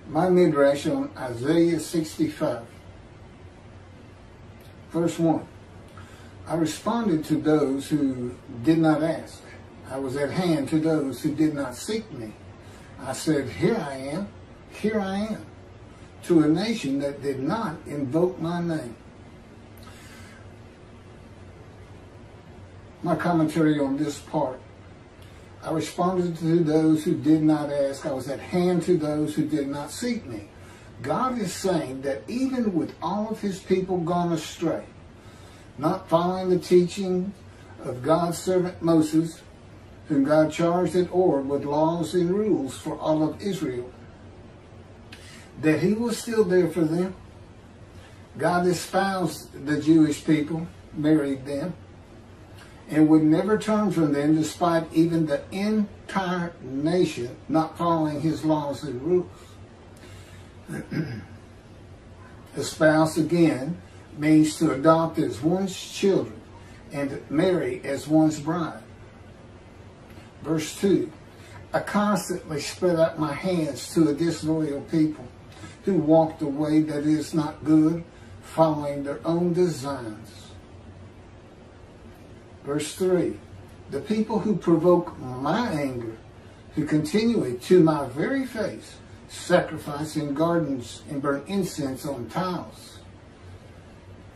My midrash on Isaiah 65. Verse 1. I responded to those who did not ask. I was at hand to those who did not seek me. I said, here I am, to a nation that did not invoke my name. My commentary on this part. I responded to those who did not ask. I was at hand to those who did not seek me. God is saying that even with all of his people gone astray, not following the teaching of God's servant Moses, whom God charged at Orb with laws and rules for all of Israel, that he was still there for them. God espoused the Jewish people, married them, and would never turn from them despite even the entire nation not following his laws and rules. Espouse, again, means to adopt as one's children and marry as one's bride. Verse 2, I constantly spread out my hands to a disloyal people who walk the way that is not good, following their own designs. Verse 3, the people who provoke my anger, who continually to my very face sacrifice in gardens and burn incense on tiles.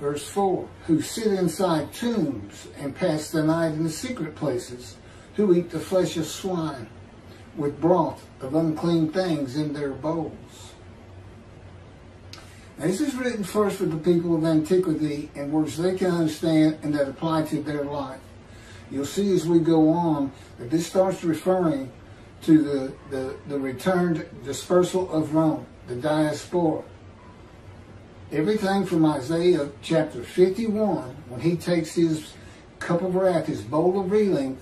Verse 4, who sit inside tombs and pass the night in the secret places, who eat the flesh of swine with broth of unclean things in their bowls. Now, this is written first for the people of antiquity in words they can understand and that apply to their life. You'll see as we go on that this starts referring to the returned dispersal of Rome, the diaspora. Everything from Isaiah chapter 51, when he takes his cup of wrath, his bowl of reeling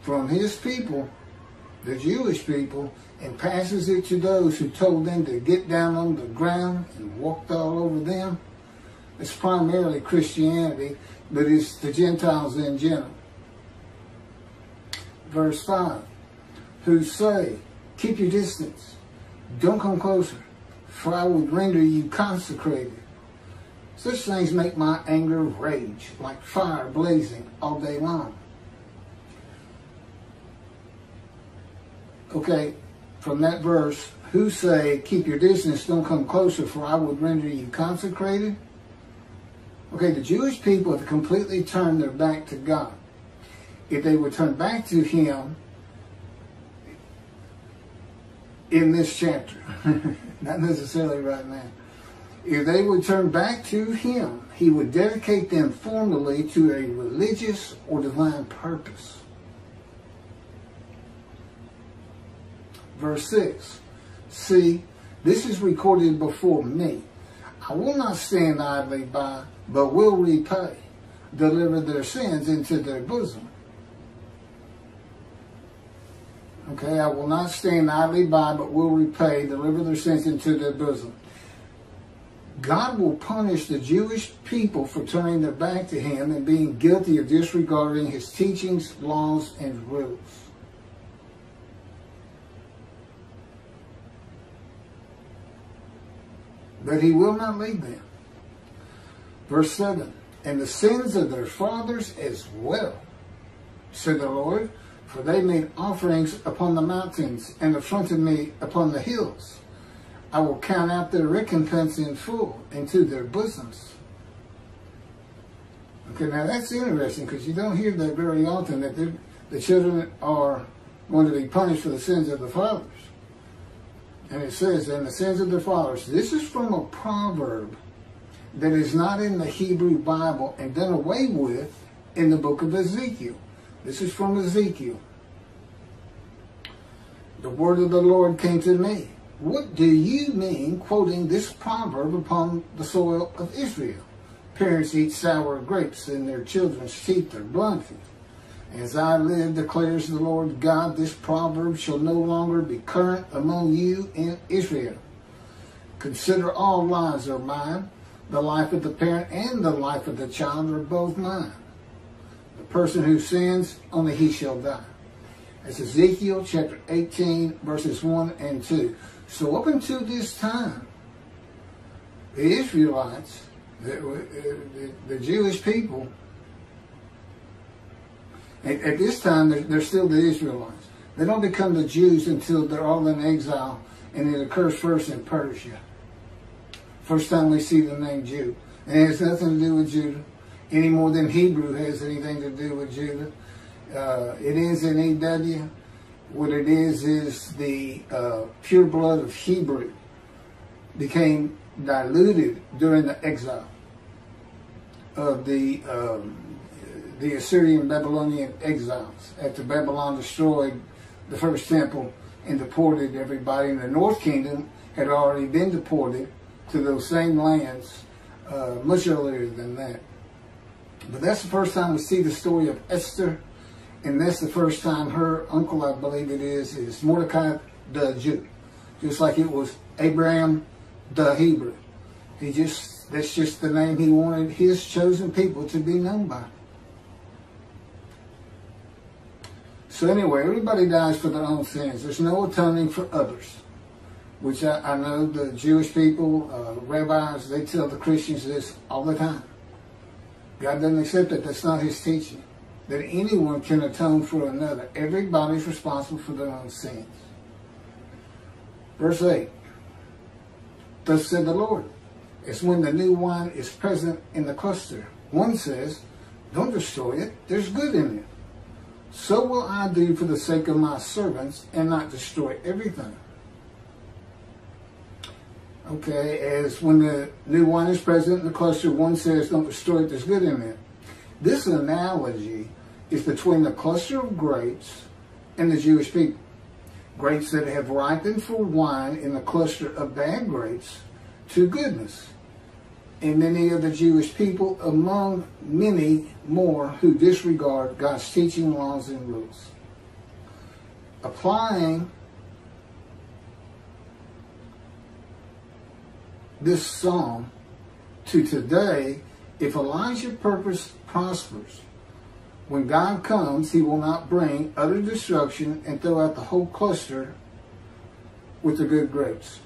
from his people, the Jewish people, and passes it to those who told them to get down on the ground and walked all over them. It's primarily Christianity, but it's the Gentiles in general. Verse 5, who say, keep your distance, don't come closer, for I would render you consecrated. Such things make my anger rage, like fire blazing all day long. Okay, from that verse, who say, keep your distance, don't come closer, for I would render you consecrated. Okay, the Jewish people have completely turned their back to God. If they would turn back to him in this chapter, not necessarily right now, if they would turn back to him, he would dedicate them formally to a religious or divine purpose. Verse 6, see, this is recorded before me. I will not stand idly by, but will repay, deliver their sins into their bosom. Okay, I will not stand idly by, but will repay, deliver their sins into their bosom. God will punish the Jewish people for turning their back to him and being guilty of disregarding his teachings, laws, and rules. But he will not leave them. Verse 7, and the sins of their fathers as well, said the Lord, for they made offerings upon the mountains and affronted me upon the hills. I will count out their recompense in full into their bosoms. Okay, now that's interesting because you don't hear that very often, that the children are going to be punished for the sins of the fathers. And it says, and the sins of their fathers. This is from a proverb that is not in the Hebrew Bible and done away with in the book of Ezekiel. This is from Ezekiel. The word of the Lord came to me. What do you mean quoting this proverb upon the soil of Israel? Parents eat sour grapes and their children's teeth are blunted. As I live, declares the Lord God, this proverb shall no longer be current among you in Israel. Consider all lives are mine. The life of the parent and the life of the child are both mine. The person who sins, only he shall die. That's Ezekiel chapter 18, verses 1 and 2. So up until this time, the Israelites, the Jewish people, at this time, they're still the Israelites. They don't become the Jews until they're all in exile, and it occurs first in Persia. First time we see the name Jew. And it has nothing to do with Judah, any more than Hebrew has anything to do with Judah. It is an EW. What it is the pure blood of Hebrew became diluted during the exile of the Assyrian Babylonian exiles after Babylon destroyed the first temple and deported everybody. And the North Kingdom had already been deported to those same lands much earlier than that. But that's the first time we see the story of Esther, and that's the first time her uncle, I believe it is Mordecai the Jew. Just like it was Abraham the Hebrew. That's just the name he wanted his chosen people to be known by. So anyway, everybody dies for their own sins. There's no atoning for others. Which I know the Jewish people, rabbis, they tell the Christians this all the time. God doesn't accept it. That's not his teaching. That anyone can atone for another. Everybody's responsible for their own sins. Verse 8. Thus said the Lord, it's when the new wine is present in the cluster. One says, don't destroy it. There's good in it. So will I do for the sake of my servants and not destroy everything. Okay, as when the new wine is present in the cluster, one says, don't destroy it, there's good in it. This analogy is between the cluster of grapes and the Jewish people. Grapes that have ripened for wine in the cluster of bad grapes to goodness. And many of the Jewish people among many more who disregard God's teaching, laws, and rules. Applying this psalm to today, if Elijah's purpose prospers, when God comes, he will not bring utter destruction and throw out the whole cluster with the good grapes.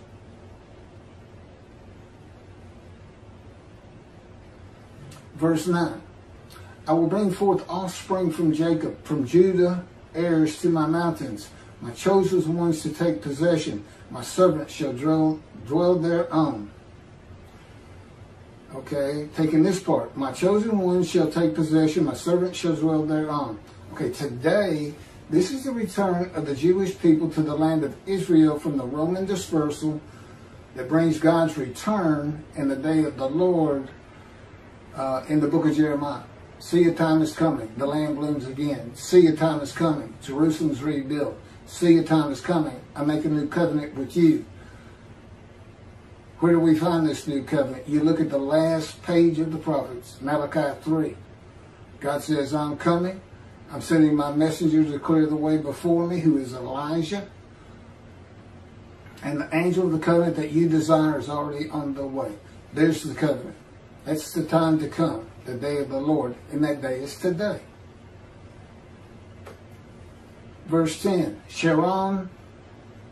Verse 9, I will bring forth offspring from Jacob, from Judah, heirs to my mountains, my chosen ones to take possession. My servants shall dwell thereon. Okay, taking this part. My chosen ones shall take possession, my servants shall dwell thereon. Okay, today, this is the return of the Jewish people to the land of Israel from the Roman dispersal that brings God's return in the day of the Lord in the book of Jeremiah. See, a time is coming. The land blooms again. See, a time is coming. Jerusalem's rebuilt. See, a time is coming. I make a new covenant with you. Where do we find this new covenant? You look at the last page of the prophets, Malachi 3. God says, I'm coming. I'm sending my messenger to clear the way before me, who is Elijah. And the angel of the covenant that you desire is already on the way. There's the covenant. That's the time to come, the day of the Lord. And that day is today. Verse 10, Sharon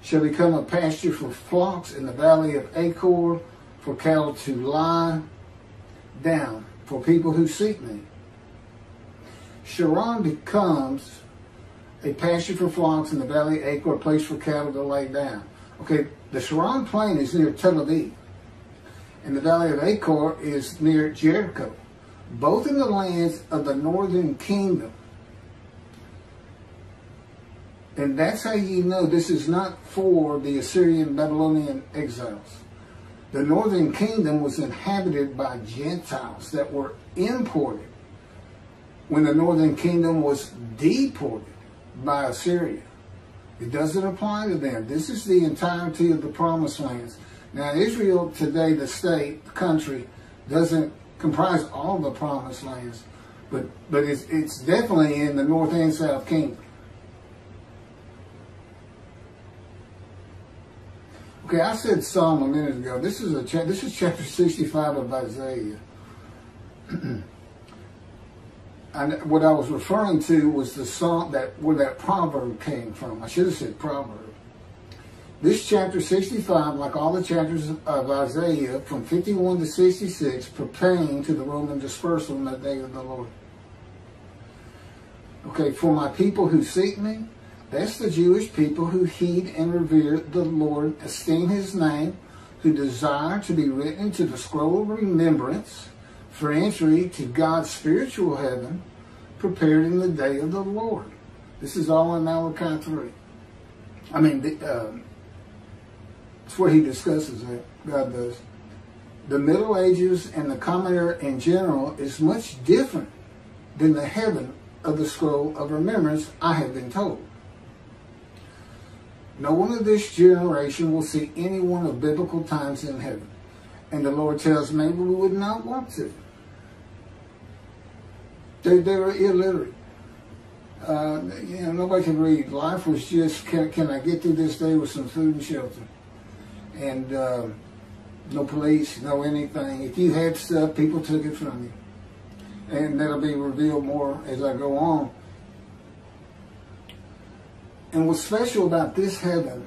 shall become a pasture for flocks in the valley of Achor, for cattle to lie down, for people who seek me. Sharon becomes a pasture for flocks in the valley of Achor, a place for cattle to lay down. Okay, the Sharon plain is near Tel Aviv, and the valley of Achor is near Jericho, both in the lands of the northern kingdom. And that's how you know this is not for the Assyrian Babylonian exiles. The northern kingdom was inhabited by Gentiles that were imported when the northern kingdom was deported by Assyria. It doesn't apply to them. This is the entirety of the promised lands. Now, Israel today, the state, the country, doesn't comprise all the promised lands, but it's definitely in the north and south kingdom. Okay, I said Psalm a minute ago. This is chapter 65 of Isaiah. what I was referring to was the song where that proverb came from. I should have said proverb. This chapter 65, like all the chapters of Isaiah, from 51 to 66, pertain to the Roman dispersal in the day of the Lord. Okay, for my people who seek me, that's the Jewish people who heed and revere the Lord, esteem his name, who desire to be written into the scroll of remembrance for entry to God's spiritual heaven, prepared in the day of the Lord. This is all in Malachi 3. I mean, it's where he discusses that, God does. The Middle Ages and the common era in general is much different than the heaven of the scroll of remembrance, I have been told. No one of this generation will see anyone of biblical times in heaven. And the Lord tells me we would not want to. They were illiterate. Nobody can read. Life was just, can I get through this day with some food and shelter? And no police, no anything. If you had stuff, people took it from you. And that'll be revealed more as I go on. And what's special about this heaven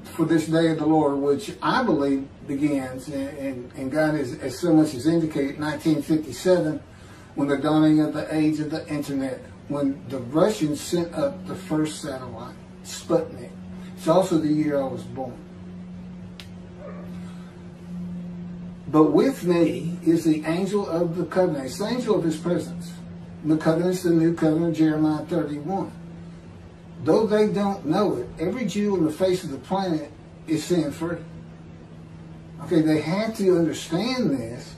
for this day of the Lord, which I believe begins, and God is, as so much as indicated, 1957, when the dawning of the age of the internet, when the Russians sent up the first satellite, Sputnik. It's also the year I was born. But with me is the angel of the covenant. It's the angel of his presence. The covenant's the new covenant, Jeremiah 31. Though they don't know it, every Jew on the face of the planet is sin free. Okay, they had to understand this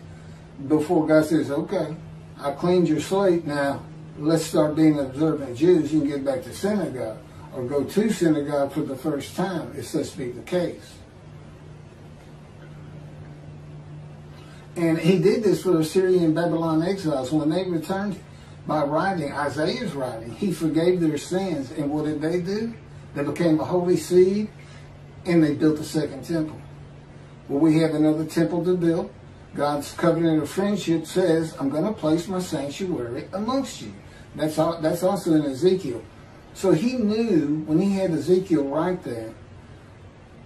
before God says, okay, I cleaned your slate, now let's start being observant Jews. You can get back to synagogue or go to synagogue for the first time, if such be the case. And he did this for the Syrian Babylon exiles when they returned. By writing, Isaiah's writing, he forgave their sins. And what did they do? They became a holy seed, and they built a second temple. Well, we have another temple to build. God's covenant of friendship says, I'm going to place my sanctuary amongst you. That's also in Ezekiel. So he knew, when he had Ezekiel write that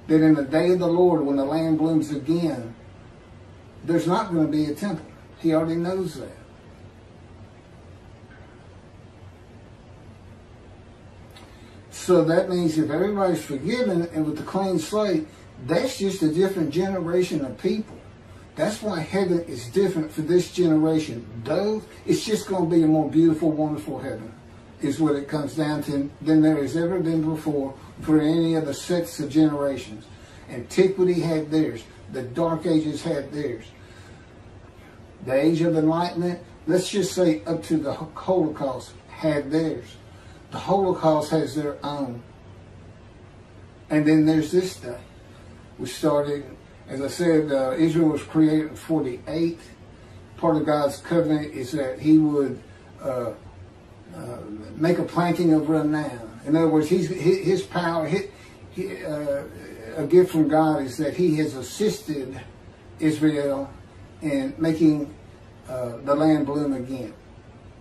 in the day of the Lord, when the land blooms again, there's not going to be a temple. He already knows that. So that means if everybody's forgiven and with the clean slate, that's just a different generation of people. That's why heaven is different for this generation. Though it's just going to be a more beautiful, wonderful heaven, is what it comes down to, than there has ever been before for any other sets of generations. Antiquity had theirs. The Dark Ages had theirs. The Age of Enlightenment, let's just say up to the Holocaust, had theirs. The Holocaust has their own. And then there's this day, which started, as I said, Israel was created in 48. Part of God's covenant is that he would make a planting of renown. In other words, his power, a gift from God is that he has assisted Israel in making the land bloom again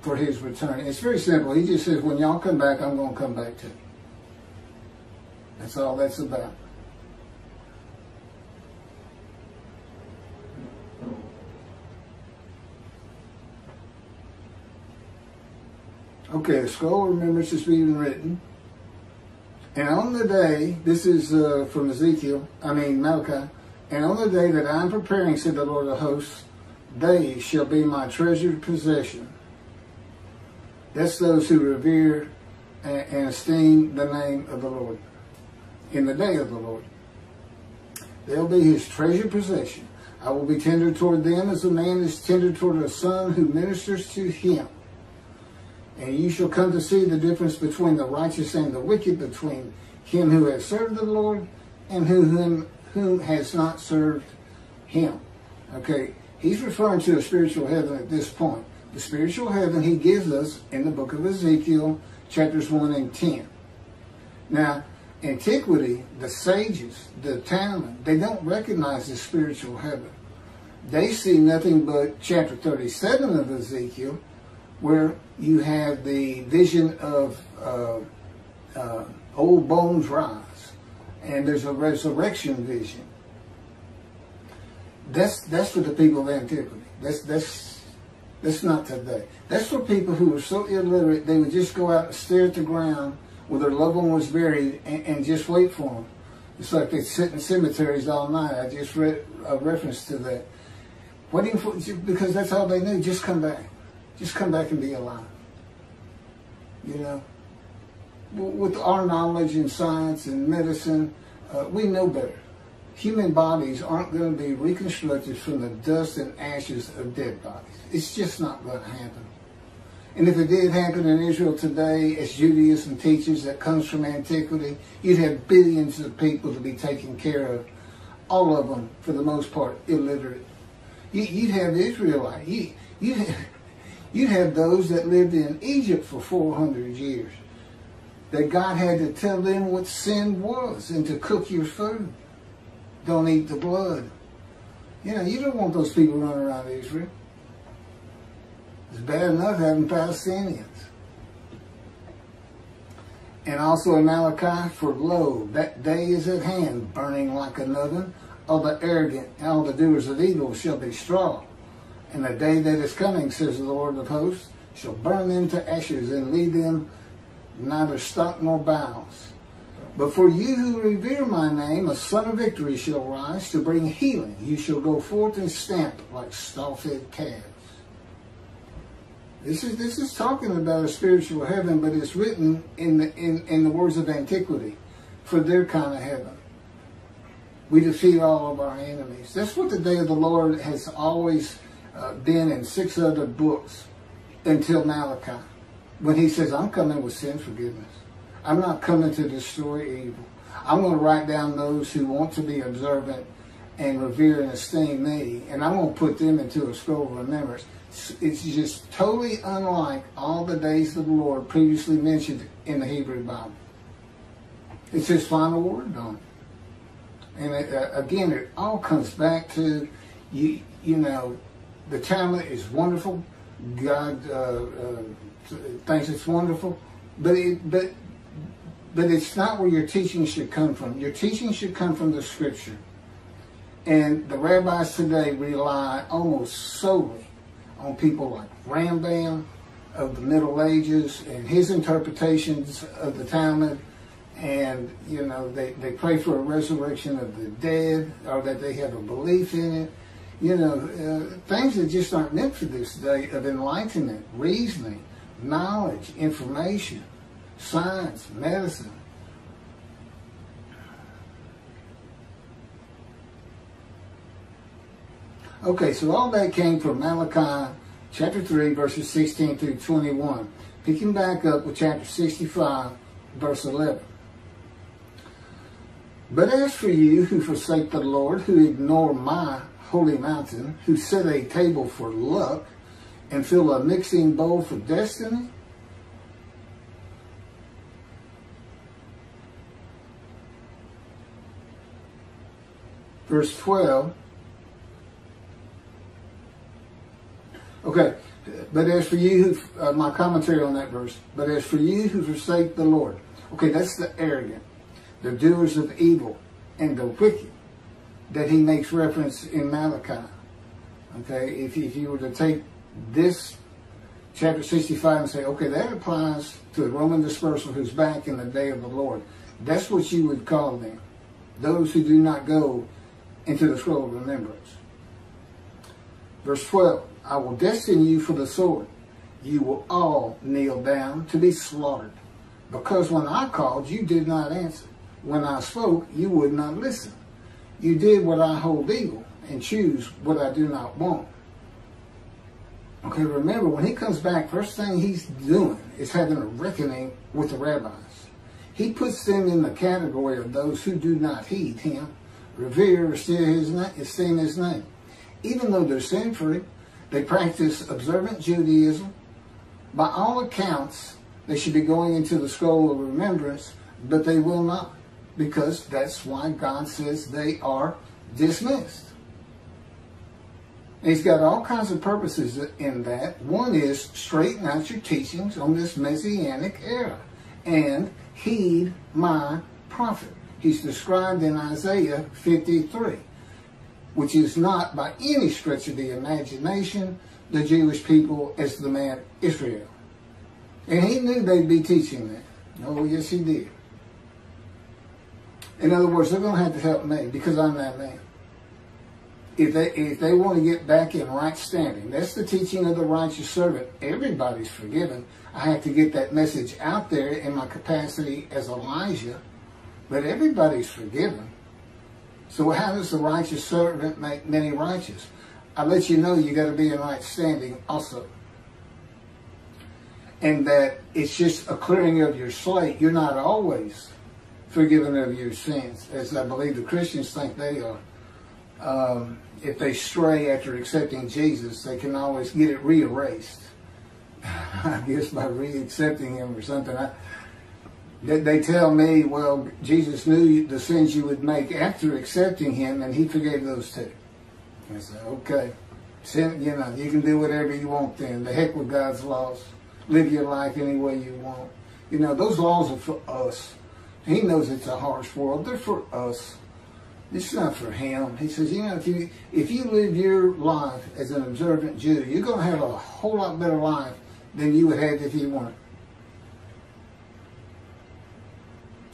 for his return. It's very simple. He just says, when y'all come back, I'm going to come back too. That's all that's about. Okay, the scroll of remembrance is being written. And on the day, this is from Malachi, and on the day that I am preparing, said the Lord of hosts, they shall be my treasured possession. That's those who revere and esteem the name of the Lord in the day of the Lord. They'll be his treasured possession. I will be tender toward them as a man is tender toward a son who ministers to him. And you shall come to see the difference between the righteous and the wicked, between him who has served the Lord and whom has not served him. Okay, he's referring to a spiritual heaven at this point. The spiritual heaven he gives us in the book of Ezekiel, chapters 1 and 10. Now, antiquity, the sages, the Talmud, they don't recognize the spiritual heaven. They see nothing but chapter 37 of Ezekiel, where you have the vision of old bones rise, and there's a resurrection vision. That's for the people of antiquity. That's not today. That's for people who were so illiterate they would just go out and stare at the ground where their loved one was buried and just wait for them. It's like they sit in cemeteries all night. I just read a reference to that. Waiting for, because that's all they knew. Just come back. Just come back and be alive. You know? With our knowledge in science and medicine, we know better. Human bodies aren't going to be reconstructed from the dust and ashes of dead bodies. It's just not going to happen. And if it did happen in Israel today, as Judaism teaches, that comes from antiquity, you'd have billions of people to be taken care of. All of them, for the most part, illiterate. You'd have Israelites. You'd have those that lived in Egypt for 400 years. That God had to tell them what sin was and to cook your food. Don't eat the blood. You know, you don't want those people running around Israel. It's bad enough having Palestinians. And also in Malachi, for lo, that day is at hand, burning like an oven. All the arrogant, all the doers of evil shall be straw. And the day that is coming, says the Lord of hosts, shall burn them to ashes and leave them neither stock nor bowels. But for you who revere my name, a son of victory shall rise to bring healing. You shall go forth and stamp like stall-fed calves. This is talking about a spiritual heaven, but it's written in the words of antiquity for their kind of heaven. We defeat all of our enemies. That's what the day of the Lord has always been in 6 other books until Malachi, when he says, I'm coming with sin forgiveness. I'm not coming to destroy evil. I'm going to write down those who want to be observant and revere and esteem me, and I'm going to put them into a scroll of remembrance. It's just totally unlike all the days of the Lord previously mentioned in the Hebrew Bible. It's his final word on it. And again, it all comes back to, you know, the Talmud is wonderful. God thinks it's wonderful. But it's not where your teaching should come from. Your teaching should come from the Scripture. And the rabbis today rely almost solely on people like Rambam of the Middle Ages and his interpretations of the Talmud. And, you know, they pray for a resurrection of the dead, or that they have a belief in it. You know, things that just aren't meant for this day of enlightenment, reasoning, knowledge, information, science, medicine. Okay, so all that came from Malachi chapter 3, verses 16 through 21. Picking back up with chapter 65, verse 11. But as for you who forsake the Lord, who ignore my holy mountain, who set a table for luck and fill a mixing bowl for destiny, verse 12. Okay, but as for you who, my commentary on that verse, but as for you who forsake the Lord. Okay, that's the arrogant, the doers of evil, and the wicked that he makes reference in Malachi. Okay, if you were to take this chapter 65 and say, okay, that applies to the Roman dispersal who's back in the day of the Lord. That's what you would call them. Those who do not go into the scroll of remembrance. Verse 12, I will destine you for the sword. You will all kneel down to be slaughtered. Because when I called, you did not answer. When I spoke, you would not listen. You did what I hold evil and choose what I do not want. Okay, remember, when he comes back, first thing he's doing is having a reckoning with the rabbis. He puts them in the category of those who do not heed him, revere, or esteem his name. Even though they're sin-free, they practice observant Judaism. By all accounts, they should be going into the scroll of remembrance, but they will not, because that's why God says they are dismissed. And he's got all kinds of purposes in that. One is straighten out your teachings on this Messianic era and heed my prophet. He's described in Isaiah 53, which is not by any stretch of the imagination the Jewish people as the man Israel. And he knew they'd be teaching that. Oh, yes, he did. In other words, they're going to have to help me because I'm that man. If they want to get back in right standing, that's the teaching of the righteous servant. Everybody's forgiven. I have to get that message out there in my capacity as Elijah, but everybody's forgiven. So how does the righteous servant make many righteous? I let you know you got to be in right standing also. And that it's just a clearing of your slate. You're not always forgiven of your sins, as I believe the Christians think they are. If they stray after accepting Jesus, they can always get it re-erased. I guess by re-accepting him or something. They tell me, well, Jesus knew the sins you would make after accepting him, and he forgave those too. I say, okay, sin, you know, you can do whatever you want then. The heck with God's laws. Live your life any way you want. You know, those laws are for us. He knows it's a harsh world. They're for us. It's not for him. He says, you know, if you live your life as an observant Jew, you're going to have a whole lot better life than you would have if you weren't.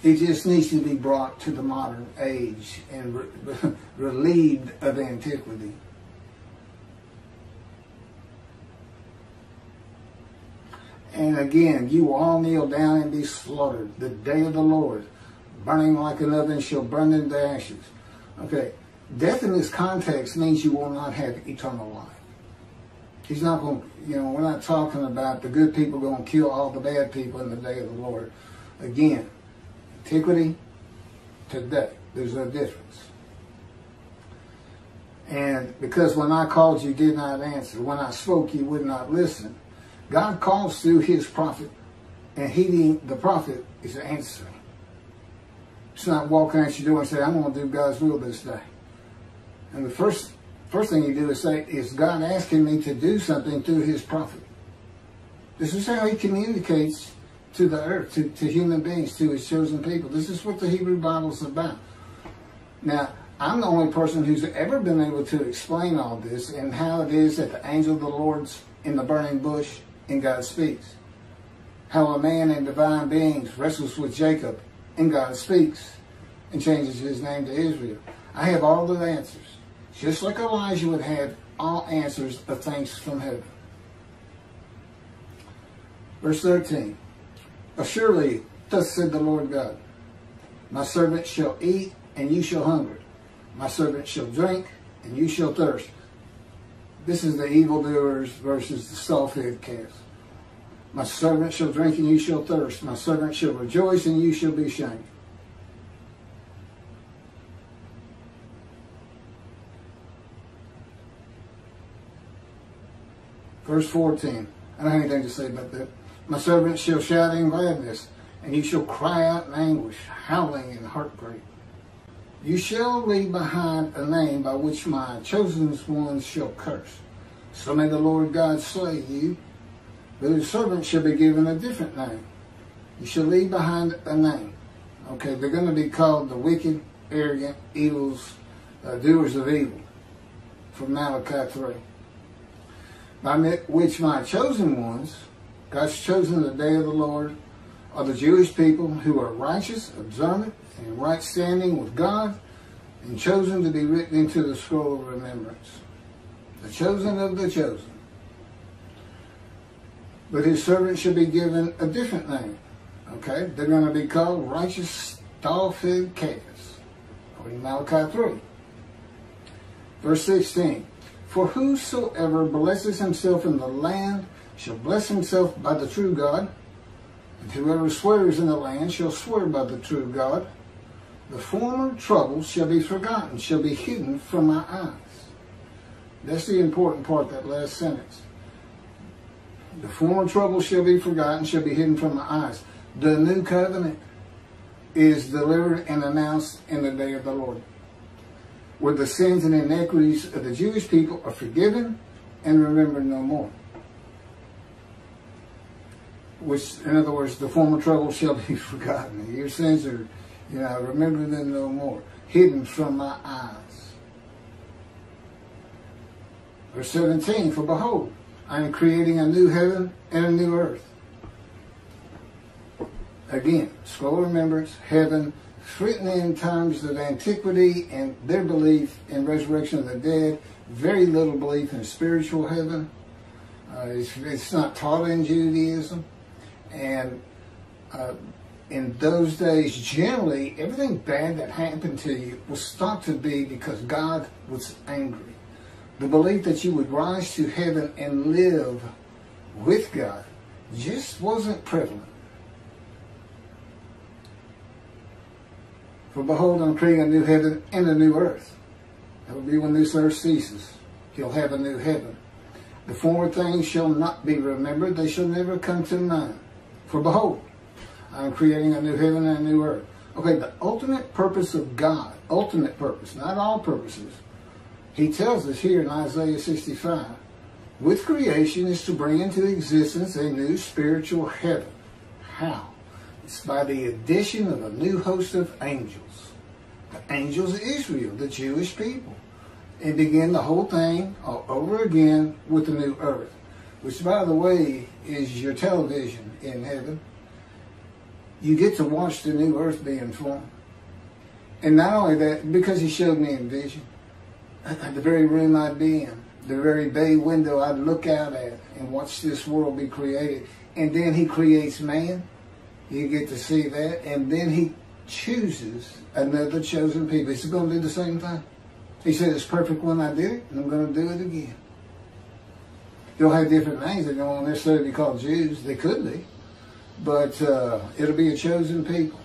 It just needs to be brought to the modern age and relieved of antiquity. And again, you will all kneel down and be slaughtered. The day of the Lord, burning like an oven, shall burn into ashes. Okay, death in this context means you will not have eternal life. He's not going to, you know, we're not talking about the good people going to kill all the bad people in the day of the Lord. Again, antiquity, today, there's no difference. And because when I called you did not answer, when I spoke you would not listen, God calls through his prophet, and heeding the prophet is answering. It's not walking out your door and saying, I'm going to do God's will this day. And the first thing you do is say, is God asking me to do something through his prophet? This is how he communicates to the earth, to human beings, to his chosen people. This is what the Hebrew Bible is about. Now, I'm the only person who's ever been able to explain all this and how it is that the angel of the Lord's in the burning bush and God speaks. How a man in divine beings wrestles with Jacob and God speaks and changes his name to Israel. I have all the answers. Just like Elijah would have all answers of things from heaven. Verse 13. Surely, thus said the Lord God, my servant shall eat, and you shall hunger. My servant shall drink, and you shall thirst. This is the evildoers versus the soft-headed calves. My servant shall drink, and you shall thirst. My servant shall rejoice, and you shall be ashamed. Verse 14. I don't have anything to say about that. My servant shall shout in gladness, and you shall cry out in anguish, howling in heartbreak. You shall leave behind a name by which my chosen ones shall curse. So may the Lord God slay you, but his servant shall be given a different name. You shall leave behind a name. Okay, they're going to be called the wicked, arrogant, evils, doers of evil, from Malachi 3. By which my chosen ones, God's chosen the day of the Lord, are the Jewish people who are righteous, observant, and right standing with God, and chosen to be written into the scroll of remembrance. The chosen of the chosen. But his servant shall be given a different name. Okay? They're going to be called righteous stall-fed calves. According to Malachi 3. Verse 16. For whosoever blesses himself in the land shall bless himself by the true God, and whoever swears in the land shall swear by the true God. The former troubles shall be forgotten, shall be hidden from my eyes. That's the important part, that last sentence. The former troubles shall be forgotten, shall be hidden from my eyes. The new covenant is delivered and announced in the day of the Lord. where the sins and iniquities of the Jewish people are forgiven and remembered no more. Which, in other words, the former trouble shall be forgotten. Your sins are, remember them no more, hidden from my eyes. Verse 17, for behold, I am creating a new heaven and a new earth. Again, scroll of remembrance, heaven, written in terms of antiquity and their belief in resurrection of the dead, very little belief in spiritual heaven. It's not taught in Judaism. And in those days, generally, everything bad that happened to you was thought to be because God was angry. The belief that you would rise to heaven and live with God just wasn't prevalent. For behold, I'm creating a new heaven and a new earth. That will be when this earth ceases. He'll have a new heaven. The former things shall not be remembered. They shall never come to mind. For behold, I'm creating a new heaven and a new earth. Okay, the ultimate purpose of God, ultimate purpose, not all purposes. He tells us here in Isaiah 65, with creation is to bring into existence a new spiritual heaven. How? It's by the addition of a new host of angels. The angels of Israel, the Jewish people. And begin the whole thing all over again with the new earth. Which, by the way, is your television in heaven. You get to watch the new earth being formed. And not only that, because he showed me in vision, the very room I'd be in, the very bay window I'd look out at and watch this world be created. And then he creates man. You get to see that. And then he chooses another chosen people. He's going to do the same thing. He said, it's perfect when I did it, and I'm going to do it again. They'll have different names. They don't necessarily be called Jews. They could be. But it'll be a chosen people.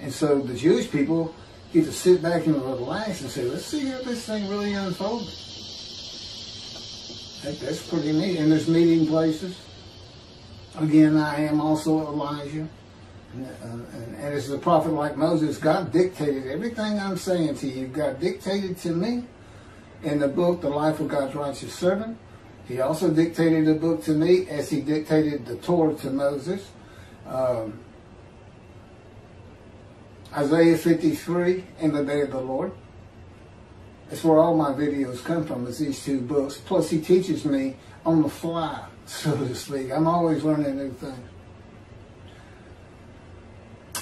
And so the Jewish people get to sit back and relax and say, let's see how this thing really unfolded. I think that's pretty neat. And there's meeting places. Again, I am also Elijah. And as a prophet like Moses, God dictated everything I'm saying to you. God dictated to me in the book, The Life of God's Righteous Servant. He also dictated a book to me as he dictated the Torah to Moses. Isaiah 53 and the Day of the Lord. That's where all my videos come from, is these two books. Plus he teaches me on the fly, so to speak. I'm always learning new things.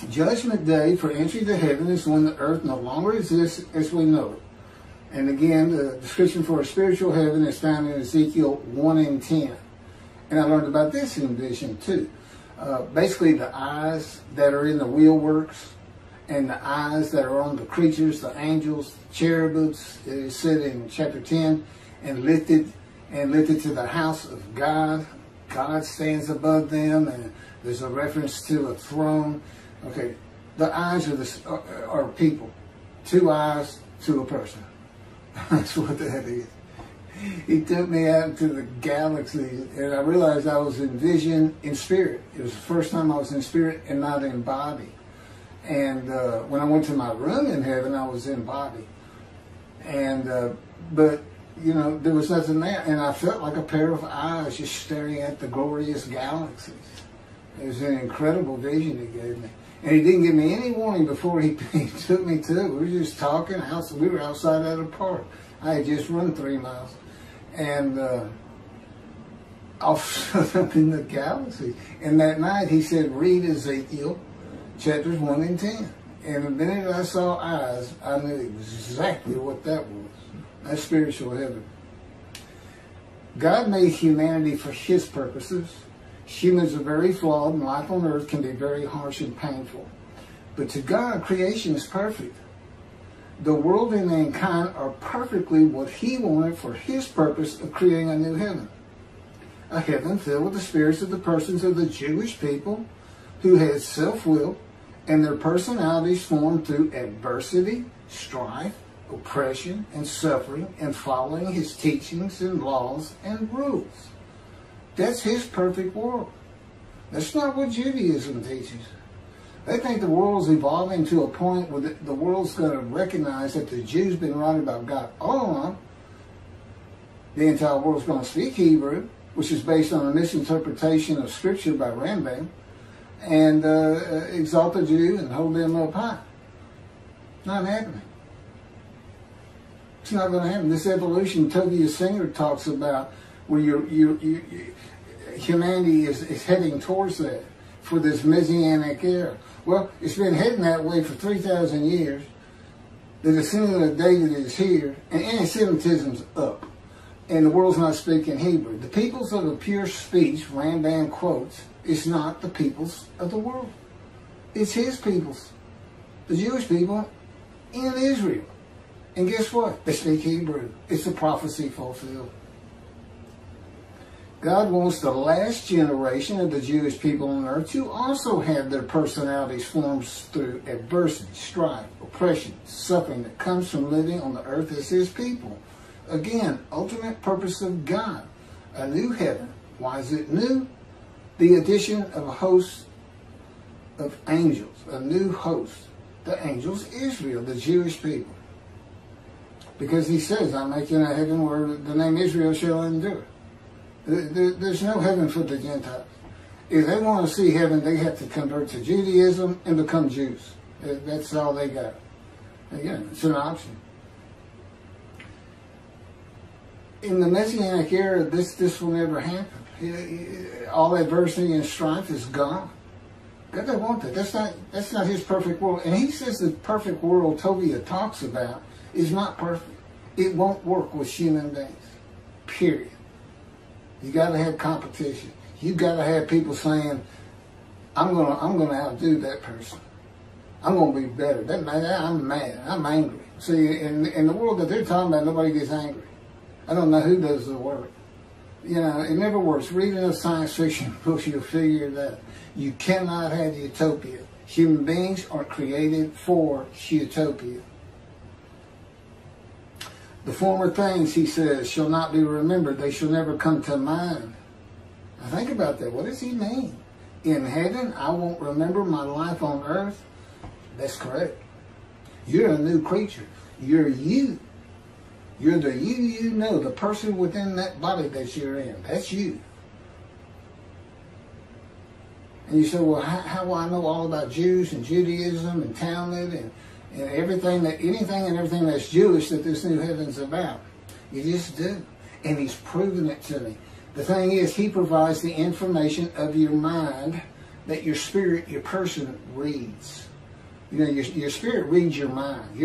Judgment Day for entry to heaven is when the earth no longer exists as we know it. And again, the description for a spiritual heaven is found in Ezekiel 1 and 10. And I learned about this in vision too. Basically the eyes that are in the wheelworks and the eyes that are on the creatures, the angels, the cherubims, it is said in chapter 10, and lifted to the house of God. God stands above them, and there's a reference to a throne. Okay, the eyes are people. Two eyes to a person. That's what that is. He took me out into the galaxy, and I realized I was in vision in spirit. It was the first time I was in spirit and not in body. And when I went to my room in heaven, I was in body. And but you know, there was nothing there, and I felt like a pair of eyes just staring at the glorious galaxies. It was an incredible vision he gave me. And he didn't give me any warning before he took me to it. We were just talking. We were outside at a park. I had just run 3 miles. And off up in the galaxy. And that night he said, read Ezekiel chapters 1 and 10. And the minute I saw eyes, I knew exactly what that was. That's spiritual heaven. God made humanity for his purposes. Humans are very flawed, and life on earth can be very harsh and painful. But to God, creation is perfect. The world and mankind are perfectly what he wanted for his purpose of creating a new heaven. A heaven filled with the spirits of the persons of the Jewish people who had self-will and their personalities formed through adversity, strife, oppression, and suffering, and following his teachings and laws and rules. That's his perfect world. That's not what Judaism teaches. They think the world's evolving to a point where the world's going to recognize that the Jews been right about God all along. The entire world's going to speak Hebrew, which is based on a misinterpretation of Scripture by Rambam, and exalt the Jew and hold them up high. Not happening. It's not going to happen. This evolution Tovia Singer talks about, where humanity is heading towards that for this Messianic era. Well, it's been heading that way for 3,000 years. The descendant of David is here, and anti-Semitism's up. And the world's not speaking Hebrew. The peoples of the pure speech, Rambam quotes, is not the peoples of the world. It's his peoples, the Jewish people in Israel. And guess what? They speak Hebrew. It's a prophecy fulfilled. God wants the last generation of the Jewish people on earth to also have their personalities formed through adversity, strife, oppression, suffering that comes from living on the earth as his people. Again, ultimate purpose of God, a new heaven. Why is it new? The addition of a host of angels, a new host. The angels, Israel, the Jewish people. Because he says, I'm making a heaven where the name Israel shall endure. There's no heaven for the Gentiles. If they want to see heaven, they have to convert to Judaism and become Jews. That's all they got. Again, it's an option. In the Messianic era, this will never happen. All adversity and strife is gone. God doesn't want that. That's not his perfect world. And he says the perfect world Tovia talks about is not perfect. It won't work with human beings. Period. You got to have competition. You got to have people saying, I'm gonna outdo that person. I'm gonna be better. I'm mad. I'm angry. See, in the world that they're talking about, nobody gets angry. I don't know who does the work. You know, it never works. Reading a science fiction book, you'll figure it out. You cannot have utopia. Human beings are created for utopia. The former things, he says, shall not be remembered. They shall never come to mind. Now think about that. What does he mean? In heaven, I won't remember my life on earth? That's correct. You're a new creature. You're you. You're the you know, the person within that body that you're in. That's you. And you say, well, how will I know all about Jews and Judaism and Talmud and everything anything and everything that's Jewish that this new heaven's about? You just do. And he's proven it to me. The thing is, he provides the information of your mind that your spirit, your person reads. You know, your spirit reads your mind.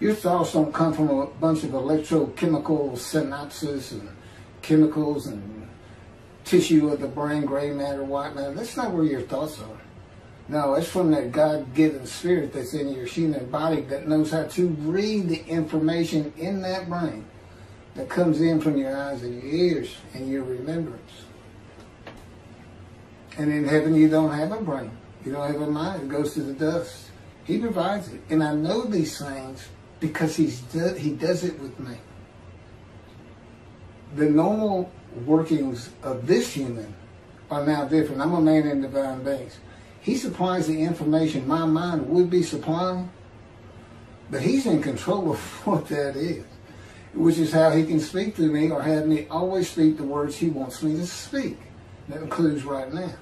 Your thoughts don't come from a bunch of electrochemical synapses and chemicals and tissue of the brain, gray matter, white matter. That's not where your thoughts are. No, it's from that God-given spirit that's in your human body that knows how to read the information in that brain that comes in from your eyes and your ears and your remembrance. And in heaven, you don't have a brain. You don't have a mind. It goes to the dust. He provides it. And I know these things because he does it with me. The normal workings of this human are now different. I'm a man in divine beings. He supplies the information my mind would be supplying, but he's in control of what that is, which is how he can speak to me or have me always speak the words he wants me to speak. That includes right now.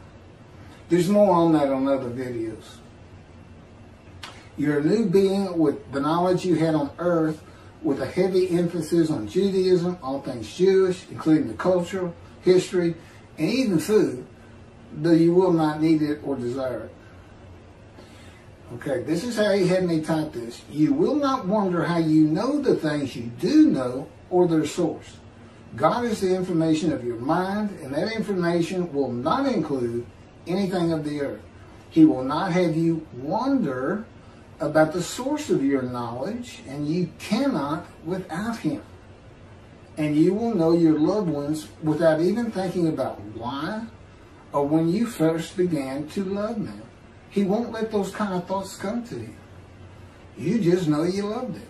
There's more on that on other videos. You're a new being with the knowledge you had on earth, with a heavy emphasis on Judaism, all things Jewish, including the culture, history, and even food, though you will not need it or desire it. Okay, this is how he had me type this. You will not wonder how you know the things you do know or their source. God is the information of your mind, and that information will not include anything of the earth. He will not have you wonder about the source of your knowledge, and you cannot without him. And you will know your loved ones without even thinking about why or when you first began to love them. He won't let those kind of thoughts come to you. You just know you love them.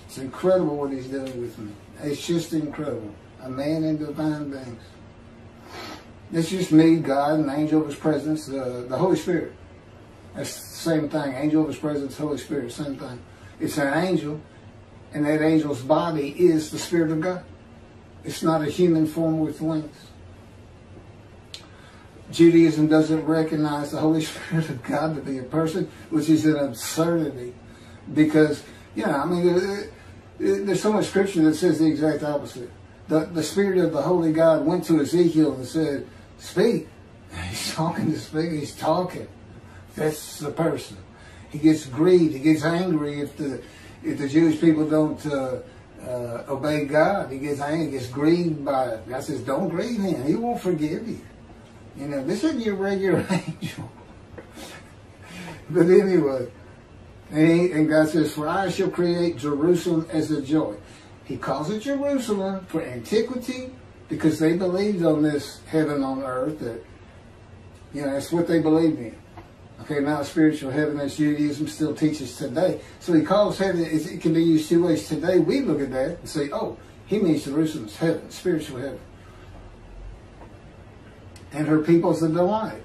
It's incredible what he's doing with me. It's just incredible. A man in divine beings. It's just me, God, and the angel of his presence, the Holy Spirit. That's the same thing. Angel of his presence, Holy Spirit, same thing. It's an angel, and that angel's body is the Spirit of God. It's not a human form with wings. Judaism doesn't recognize the Holy Spirit of God to be a person, which is an absurdity. Because, you know, I mean, there's so much scripture that says the exact opposite. The Spirit of the Holy God went to Ezekiel and said, speak. He's talking to speak. He's talking. That's the person. He gets grieved. He gets angry if the Jewish people don't obey God. He gets angry. He gets grieved by it. God says, don't grieve him. He won't forgive you. You know, this isn't your regular angel. But anyway, and God says, for I shall create Jerusalem as a joy. He calls it Jerusalem for antiquity because they believed on this heaven on earth. That, you know, that's what they believed in. Okay, now spiritual heaven, as Judaism still teaches today. So he calls heaven, it can be used two ways. Today we look at that and say, oh, he means Jerusalem's heaven, spiritual heaven. And her people's a delight.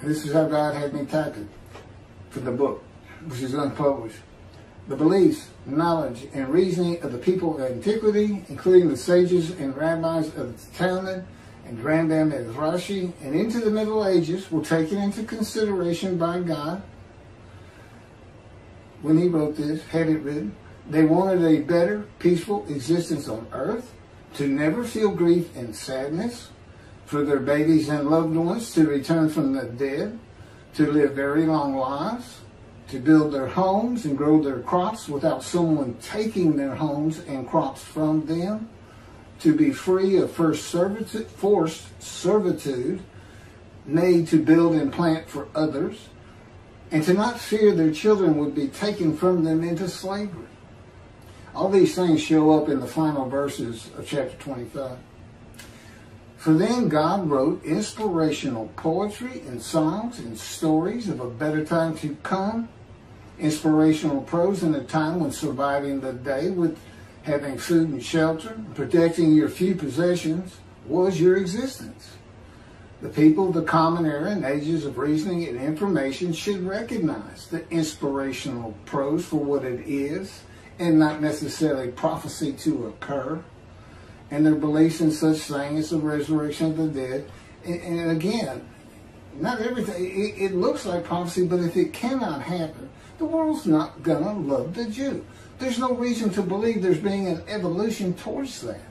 This is how God had me type it for the book, which is unpublished. The beliefs, knowledge, and reasoning of the people of antiquity, including the sages and rabbis of the Talmud and Rambam and Rashi, and into the Middle Ages, were taken into consideration by God when he wrote this, had it written. They wanted a better, peaceful existence on earth, to never feel grief and sadness, for their babies and loved ones to return from the dead, to live very long lives, to build their homes and grow their crops without someone taking their homes and crops from them, to be free of forced servitude, made to build and plant for others, and to not fear their children would be taken from them into slavery. All these things show up in the final verses of chapter 25. For then God wrote inspirational poetry and songs and stories of a better time to come, inspirational prose in a time when surviving the day with having food and shelter, protecting your few possessions was your existence. The people of the common era and ages of reasoning and information should recognize the inspirational prose for what it is and not necessarily prophecy to occur, and their beliefs in such things as the resurrection of the dead. And again, not everything, it looks like prophecy, but if it cannot happen, the world's not going to love the Jew. There's no reason to believe there's being an evolution towards that.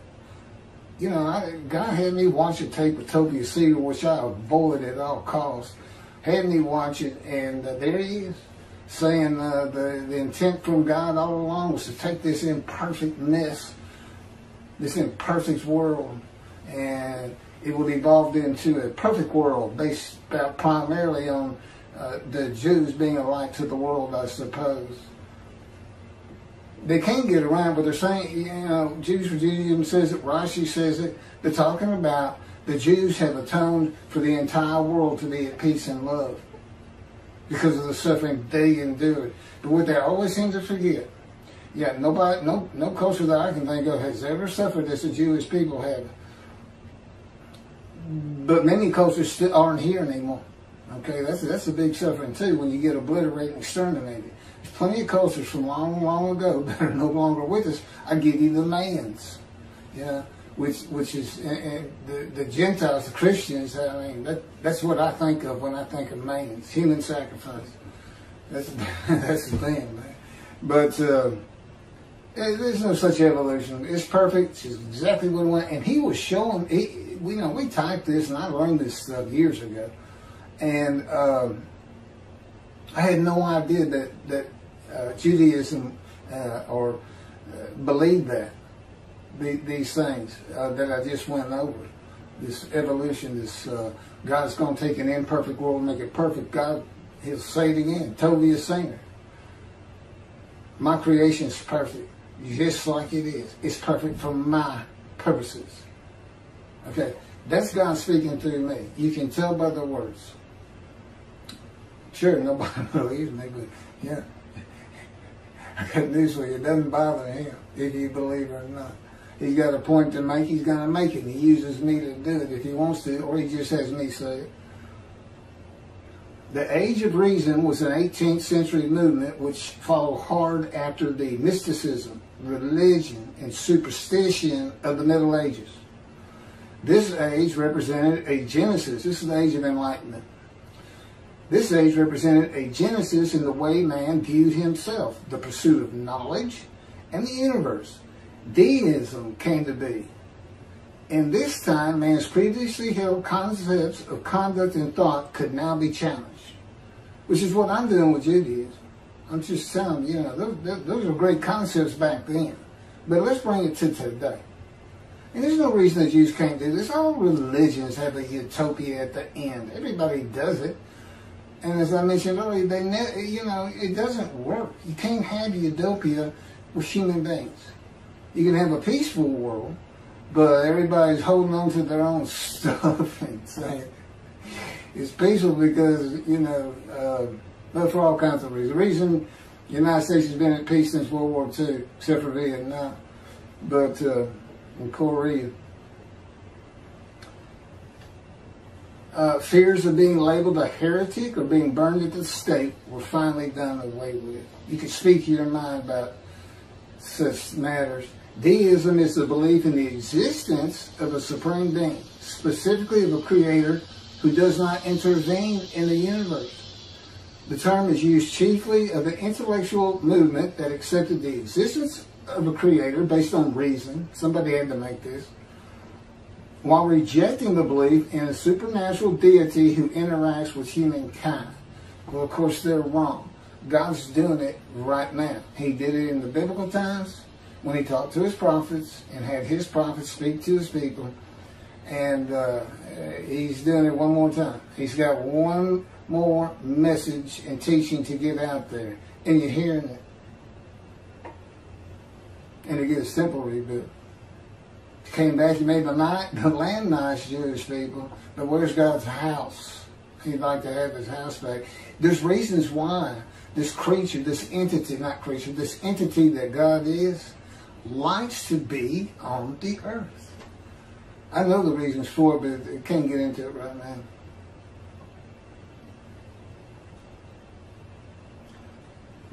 You know, God had me watch a tape of Toby Cedar, which I avoid at all costs. Had me watch it, and there he is, saying the intent from God all along was to take this imperfect mess, this imperfect world, and it would evolve into a perfect world based primarily on the Jews being a light to the world, I suppose. They can't get around, but they're saying, you know, Jews for Judaism says it, Rashi says it. They're talking about the Jews have atoned for the entire world to be at peace and love because of the suffering they endured. But what they always seem to forget, yeah, nobody, no culture that I can think of has ever suffered as the Jewish people have. But many cultures still aren't here anymore. Okay, that's a big suffering too when you get obliterated and exterminated. There's plenty of cultures from long, long ago that are no longer with us. I give you the Mayans, yeah, which is the Gentiles, the Christians. I mean, that's what I think of when I think of Mayans, human sacrifice. That's the thing, man. But there's no such evolution. It's perfect. It's exactly what it went. And he was showing. We typed this, and I learned this stuff years ago. And I had no idea that Judaism believed that these things that I just went over. This evolution, this God's going to take an imperfect world and make it perfect. God, he'll say it again. Toby is saying it. My creation is perfect, just like it is. It's perfect for my purposes. Okay, that's God speaking through me. You can tell by the words. Sure, nobody believes me, but yeah. I got news for you. It doesn't bother him if you believe it or not. He's got a point to make, he's going to make it. He uses me to do it if he wants to, or he just has me say it. The Age of Reason was an 18th century movement which followed hard after the mysticism, religion, and superstition of the Middle Ages. This age represented a genesis. This is the Age of Enlightenment. This age represented a genesis in the way man viewed himself, the pursuit of knowledge and the universe. Deism came to be. In this time, man's previously held concepts of conduct and thought could now be challenged, which is what I'm doing with Judaism. I'm just telling you, those are great concepts back then. But let's bring it to today. And there's no reason the Jews can't do this. All religions have a utopia at the end. Everybody does it. And as I mentioned earlier, it doesn't work. You can't have utopia with human beings. You can have a peaceful world, but everybody's holding on to their own stuff and saying it's peaceful because, but for all kinds of reasons. The reason the United States has been at peace since World War II, except for Vietnam, but in Korea. Fears of being labeled a heretic or being burned at the stake were finally done away with. You can speak your mind about such matters. Deism is the belief in the existence of a supreme being, specifically of a creator who does not intervene in the universe. The term is used chiefly of the intellectual movement that accepted the existence of a creator based on reason. Somebody had to make this. While rejecting the belief in a supernatural deity who interacts with humankind. Well, of course, they're wrong. God's doing it right now. He did it in the biblical times when he talked to his prophets and had his prophets speak to his people. And he's doing it one more time. He's got one more message and teaching to get out there. And you're hearing it. And it gets simple rebuilt. Came back, he made the land nice, Jewish people, but where's God's house? He'd like to have his house back. There's reasons why this creature, this entity that God is, likes to be on the earth. I know the reasons for it, but I can't get into it right now.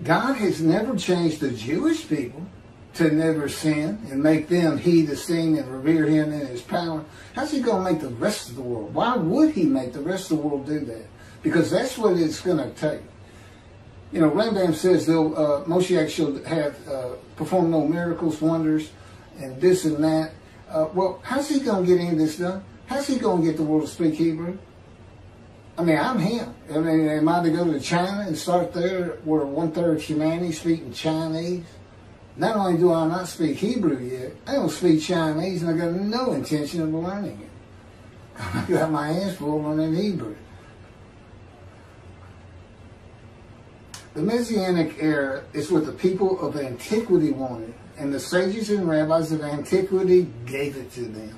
God has never changed the Jewish people to never sin and make them heed, esteem, and revere him in his power. How's he going to make the rest of the world? Why would he make the rest of the world do that? Because that's what it's going to take. Rambam says Moshiach shall have perform no miracles, wonders, and this and that. Well, how's he going to get any of this done? How's he going to get the world to speak Hebrew? I mean, I'm him. I mean, am I to go to China and start there where 1/3 of humanity speaking Chinese? Not only do I not speak Hebrew yet, I don't speak Chinese, and I got no intention of learning it. I got my hands full learning Hebrew. The Messianic era is what the people of antiquity wanted, and the sages and rabbis of antiquity gave it to them.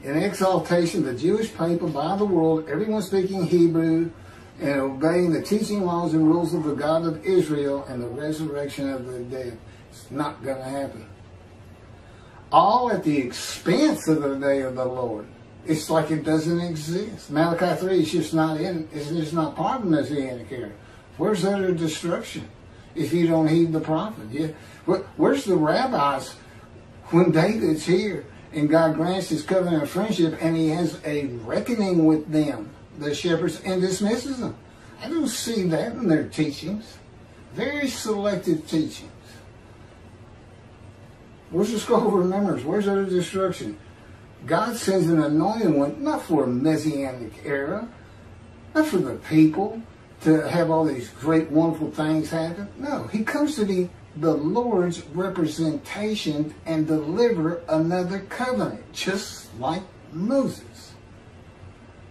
In exaltation of the Jewish people by the world, everyone speaking Hebrew and obeying the teaching laws and rules of the God of Israel and the resurrection of the dead. It's not going to happen. All at the expense of the day of the Lord. It's like it doesn't exist. Malachi 3 is just not in. It's just not part of the Messianic era. Where's that destruction if you don't heed the prophet? Yeah. Where's the rabbis when David's here and God grants his covenant of friendship and he has a reckoning with them, the shepherds, and dismisses them? I don't see that in their teachings. Very selective teachings. Where's the scroll of remembrance? Where's the destruction? God sends an anointed one, not for a Messianic era, not for the people to have all these great, wonderful things happen. No, he comes to be the Lord's representation and deliver another covenant, just like Moses.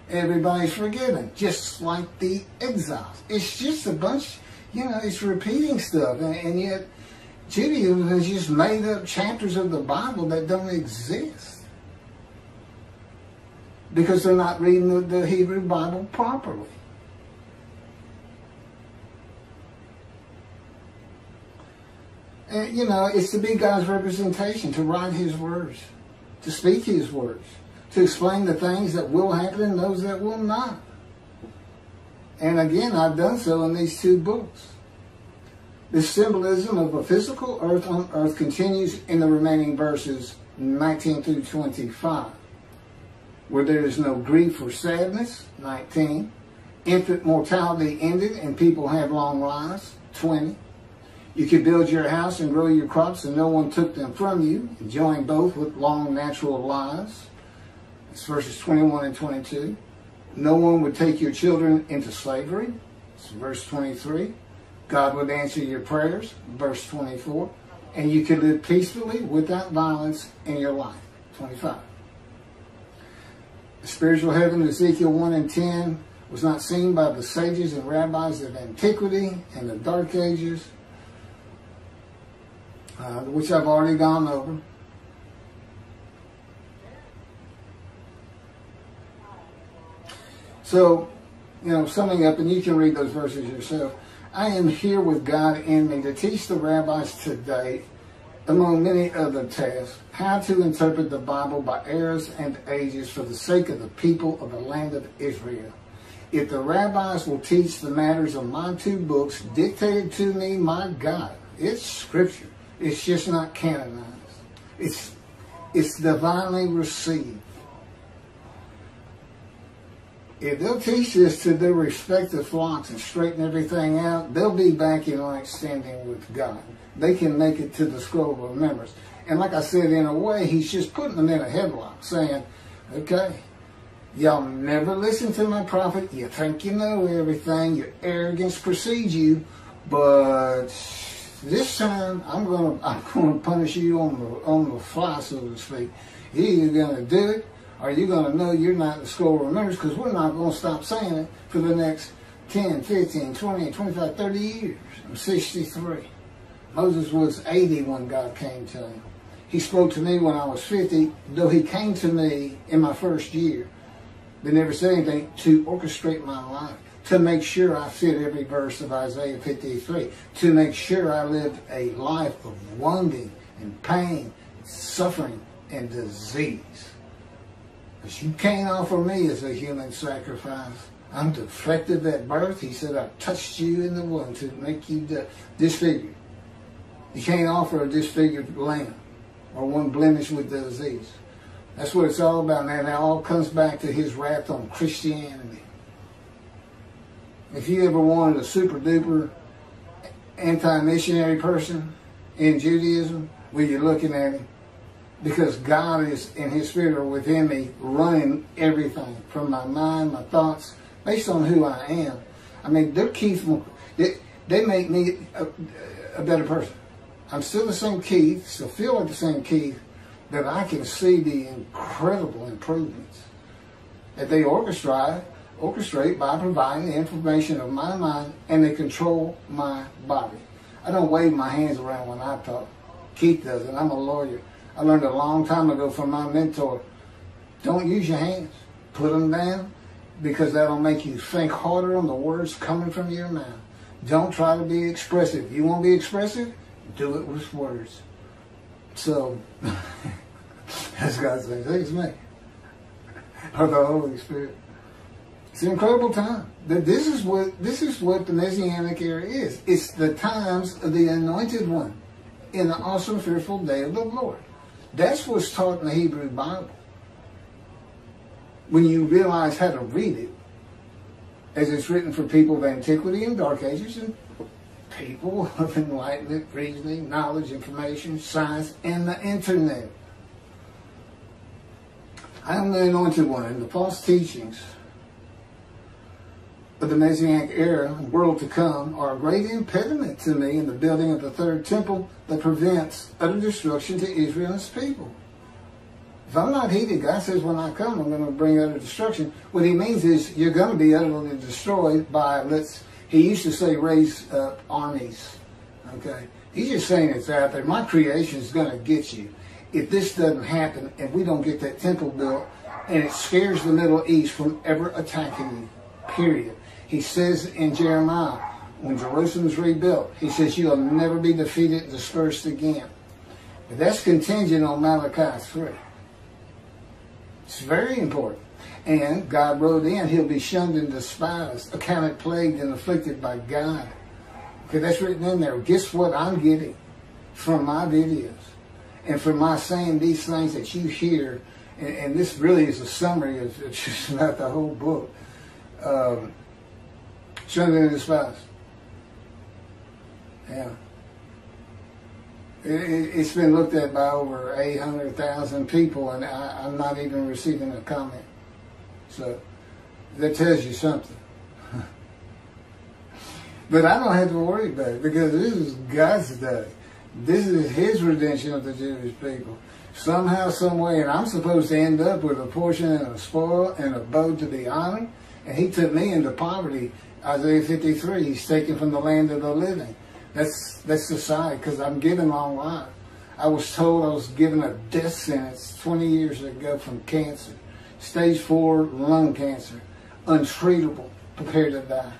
Everybody's forgiven, just like the exiles. It's just a bunch, it's repeating stuff, and yet Judaism has just made up chapters of the Bible that don't exist because they're not reading the Hebrew Bible properly. And, you know, it's to be God's representation, to write his words, to speak his words, to explain the things that will happen and those that will not. And again, I've done so in these 2 books. This symbolism of a physical earth on earth continues in the remaining verses 19 through 25, where there is no grief or sadness, 19. Infant mortality ended and people have long lives, 20. You could build your house and grow your crops and no one took them from you, enjoying both with long natural lives. It's verses 21 and 22. No one would take your children into slavery. It's verse 23. God would answer your prayers, verse 24. And you could live peacefully without violence in your life, 25. The spiritual heaven, Ezekiel 1 and 10, was not seen by the sages and rabbis of antiquity and the Dark Ages, which I've already gone over. So, you know, summing up, and you can read those verses yourself, I am here with God in me to teach the rabbis today, among many other tasks, how to interpret the Bible by eras and ages for the sake of the people of the land of Israel. If the rabbis will teach the matters of my 2 books dictated to me, my God, it's scripture. It's just not canonized. It's divinely received. If they'll teach this to their respective flocks and straighten everything out, they'll be back in right standing with God. They can make it to the scroll of remembrance. And like I said, in a way, he's just putting them in a headlock, saying, okay, y'all never listen to my prophet. You think you know everything. Your arrogance precedes you. But this time, I'm going to punish you on the fly, so to speak. Either you're going to do it, or you're going to know you're not in the scroll of remembrance, because we're not going to stop saying it for the next 10, 15, 20, 25, 30 years. I'm 63. Moses was 80 when God came to him. He spoke to me when I was 50, though he came to me in my first year. They never said anything to orchestrate my life, to make sure I fit every verse of Isaiah 53, to make sure I lived a life of wounding and pain, suffering and disease. But you can't offer me as a human sacrifice. I'm defective at birth. He said, I touched you in the womb to make you disfigured. You can't offer a disfigured lamb or one blemished with disease. That's what it's all about, man. It all comes back to his wrath on Christianity. If you ever wanted a super duper anti-missionary person in Judaism, well, you're looking at him. Because God is, in his spirit, or within me, running everything from my mind, my thoughts, based on who I am. I mean, they're Keith. They make me a better person. I'm still the same Keith, still feel like the same Keith, but I can see the incredible improvements that they orchestrate by providing the information of my mind, and they control my body. I don't wave my hands around when I talk. Keith does, and I'm a lawyer. I learned a long time ago from my mentor, don't use your hands. Put them down, because that'll make you think harder on the words coming from your mouth. Don't try to be expressive. You want to be expressive? Do it with words. So, that's God's saying, thanks me. Or the Holy Spirit. It's an incredible time. This is what the Messianic era is. It's the times of the Anointed One in the awesome, fearful day of the Lord. That's what's taught in the Hebrew Bible. When you realize how to read it, as it's written for people of antiquity and Dark Ages, and people of enlightenment, reasoning, knowledge, information, science, and the internet. I am the Anointed One, and the false teachings of the Messianic era, world to come, are a great impediment to me in the building of the third temple that prevents utter destruction to Israel and its people. If I'm not heeded, God says when I come, I'm going to bring utter destruction. What he means is you're going to be utterly destroyed by, he used to say raise up armies. Okay? He's just saying it's out there. My creation is going to get you. If this doesn't happen and we don't get that temple built, and it scares the Middle East from ever attacking you, period. He says in Jeremiah, when Jerusalem's rebuilt. He says, you'll never be defeated and dispersed again. But that's contingent on Malachi 3. It's very important. And God wrote in, he'll be shunned and despised, accounted plagued and afflicted by God. Okay, that's written in there. Guess what I'm getting from my videos and from my saying these things that you hear, and this really is a summary of just about the whole book. Shunned and despised. Yeah. It's been looked at by over 800,000 people, and I'm not even receiving a comment. So that tells you something. But I don't have to worry about it, because this is God's day. This is his redemption of the Jewish people. Somehow, some way, and I'm supposed to end up with a portion and a spoil and a bow to be honored. And he took me into poverty. Isaiah 53, he's taken from the land of the living. That's the side, because I'm given long life. I was told I was given a death sentence 20 years ago from cancer. Stage 4 lung cancer. Untreatable. Prepared to die.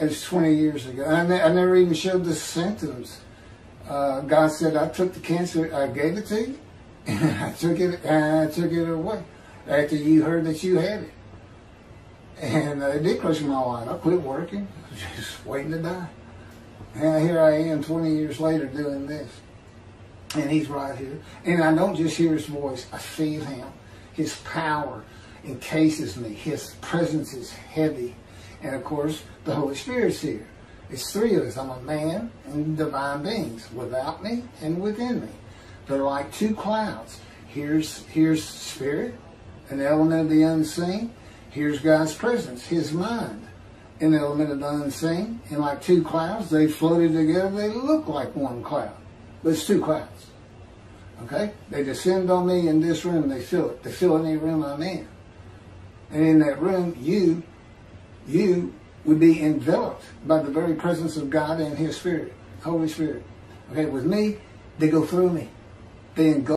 It was 20 years ago. And I never even showed the symptoms. God said, I took the cancer, I gave it to you, and I took it away after you heard that you had it. And it did crush my life. I quit working, just waiting to die. And here I am 20 years later doing this. And he's right here. And I don't just hear his voice, I feel him. His power encases me. His presence is heavy. And of course, the Holy Spirit's here. It's three of us. I'm a man and divine beings, without me and within me. They're like two clouds. Here's spirit, an element of the unseen. Here's God's presence, his mind, an element of the unseen. And like two clouds, they floated together. They look like one cloud, but it's two clouds. Okay? They descend on me in this room. They fill it. They fill any room I'm in. And in that room, you would be enveloped by the very presence of God and his Spirit, Holy Spirit. Okay, with me, they go through me. They engulf